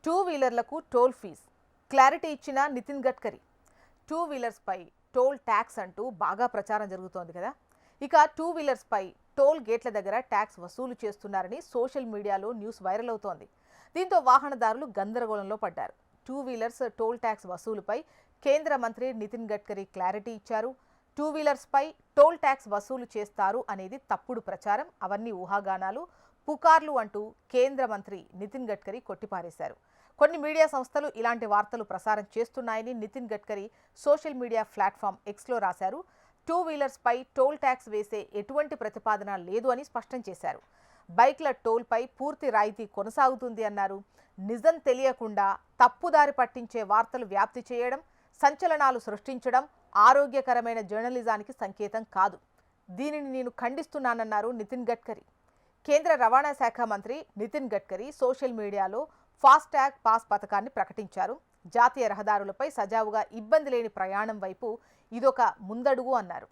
Two వీలర్లకు toll fee clarity ఇచ్చిన Nitin Gadkari. Two వీలర్స్పై టోల్ ట్యాక్స్ అంటూ బాగా ప్రచారం జరుగుతోంది కదా. ఇక టూ వీలర్స్పై టోల్ గేట్ల దగ్గర ట్యాక్స్ వసూలు చేస్తున్నారని సోషల్ మీడియాలో న్యూస్ వైరల్ అవుతోంది. దీంతో వాహనదారులు గందరగోళంలో పడ్డారు. టూ వీలర్స్ టోల్ ట్యాక్స్ వసూలుపై కేంద్ర మంత్రి నితిన్ గడ్కరీ క్లారిటీ ఇచ్చారు. టూ వీలర్స్పై టోల్ ట్యాక్స్ వసూలు చేస్తారు అనేది తప్పుడు ప్రచారం, అవన్నీ ఊహాగానాలు, పుకార్లు అంటూ కేంద్ర మంత్రి నితిన్ గడ్కరీ కొట్టిపారేశారు. కొన్ని మీడియా సంస్థలు ఇలాంటి వార్తలు ప్రసారం చేస్తున్నాయని Nitin Gadkari social media platform ఎక్స్లో రాశారు. టూ వీలర్స్పై టోల్ ట్యాక్స్ వేసే ఎటువంటి ప్రతిపాదన లేదు అని స్పష్టం చేశారు. బైక్ల టోల్పై పూర్తి రాయితీ కొనసాగుతుంది అన్నారు. నిజం తెలియకుండా తప్పుదారి పట్టించే వార్తలు వ్యాప్తి చేయడం, సంచలనాలు సృష్టించడం ఆరోగ్యకరమైన జర్నలిజానికి సంకేతం కాదు. దీనిని నేను ఖండిస్తున్నానన్నారు నితిన్ గడ్కరీ. కేంద్ర రవాణా శాఖ మంత్రి నితిన్ గడ్కరీ సోషల్ మీడియాలో ఫాస్టాగ్ పాస్ పథకాన్ని ప్రకటించారు. జాతీయ రహదారులపై సజావుగా ఇబ్బంది లేని ప్రయాణం వైపు ఇదొక ముందడుగు అన్నారు.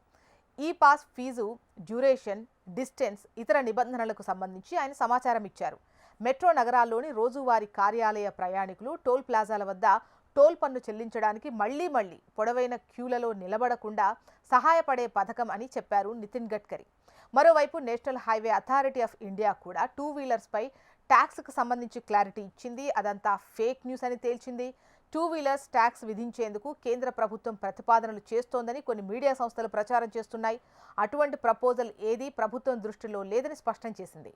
ఈ పాస్ ఫీజు, డ్యూరేషన్, డిస్టెన్స్, ఇతర నిబంధనలకు సంబంధించి ఆయన సమాచారం ఇచ్చారు. మెట్రో నగరాల్లోని రోజువారీ కార్యాలయ ప్రయాణికులు టోల్ ప్లాజాల వద్ద టోల్ పన్ను చెల్లించడానికి మళ్లీ పొడవైన క్యూలలో నిలబడకుండా సహాయపడే పథకం అని చెప్పారు నితిన్ గడ్కరీ. మరోవైపు national highway authority of India కూడా టూ వీలర్స్పై ట్యాక్స్కు సంబంధించి క్లారిటీ ఇచ్చింది. అదంతా ఫేక్ న్యూస్ అని తేల్చింది. టూ వీలర్స్ ట్యాక్స్ విధించేందుకు కేంద్ర ప్రభుత్వం ప్రతిపాదనలు చేస్తోందని కొన్ని మీడియా సంస్థలు ప్రచారం చేస్తున్నాయి. అటువంటి ప్రపోజల్ ఏదీ ప్రభుత్వం దృష్టిలో లేదని స్పష్టం చేసింది.